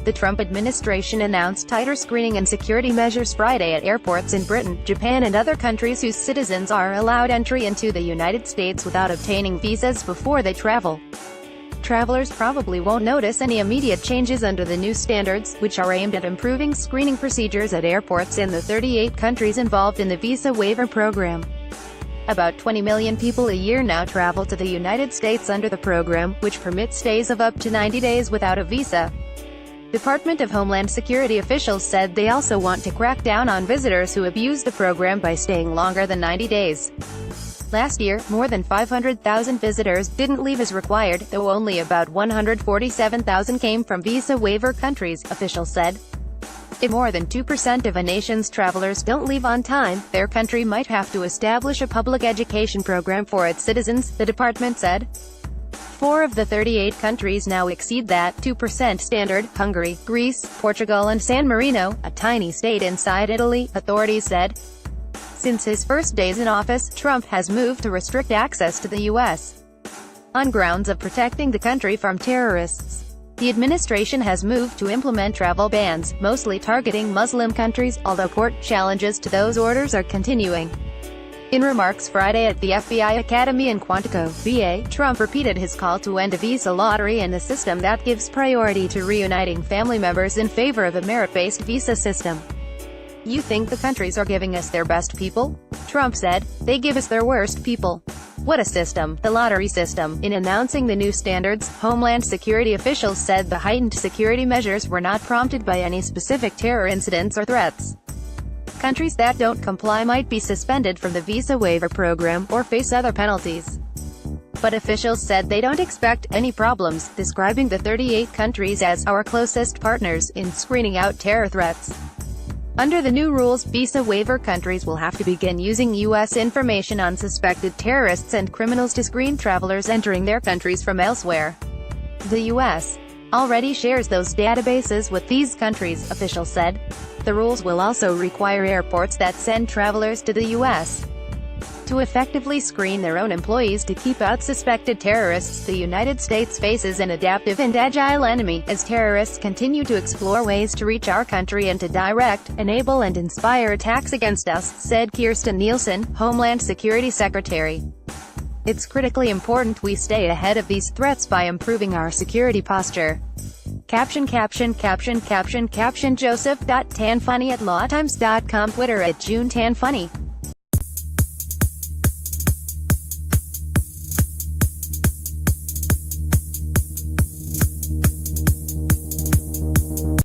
The Trump administration announced tighter screening and security measures Friday at airports in Britain, Japan and other countries whose citizens are allowed entry into the United States without obtaining visas before they travel. Travelers probably won't notice any immediate changes under the new standards, which are aimed at improving screening procedures at airports in the 38 countries involved in the visa waiver program. About 20 million people a year now travel to the United States under the program, which permits stays of up to 90 days without a visa. Department of Homeland Security officials said they also want to crack down on visitors who abuse the program by staying longer than 90 days. Last year, more than 500,000 visitors didn't leave as required, though only about 147,000 came from visa waiver countries, officials said. If more than 2% of a nation's travelers don't leave on time, their country might have to establish a public education program for its citizens, the department said. 4 of the 38 countries now exceed that 2% standard: Hungary, Greece, Portugal and San Marino, a tiny state inside Italy, authorities said. Since his first days in office, Trump has moved to restrict access to the U.S. on grounds of protecting the country from terrorists. The administration has moved to implement travel bans, mostly targeting Muslim countries, although court challenges to those orders are continuing. In remarks Friday at the FBI Academy in Quantico, VA, Trump repeated his call to end a visa lottery and a system that gives priority to reuniting family members in favor of a merit-based visa system. "You think the countries are giving us their best people?" Trump said. "They give us their worst people. What a system, the lottery system." In announcing the new standards, Homeland Security officials said the heightened security measures were not prompted by any specific terror incidents or threats. Countries that don't comply might be suspended from the visa waiver program, or face other penalties. But officials said they don't expect any problems, describing the 38 countries as our closest partners in screening out terror threats. Under the new rules, visa waiver countries will have to begin using U.S. information on suspected terrorists and criminals to screen travelers entering their countries from elsewhere. The U.S. already shares those databases with these countries, officials said. The rules will also require airports that send travelers to the U.S. to effectively screen their own employees to keep out suspected terrorists. The United States faces an adaptive and agile enemy, as terrorists continue to explore ways to reach our country and to direct, enable and inspire attacks against us, said Kirstjen Nielsen, Homeland Security Secretary. "It's critically important we stay ahead of these threats by improving our security posture." Caption Joseph.tanfunny@lawtimes.com, Twitter @JuneTanFunny.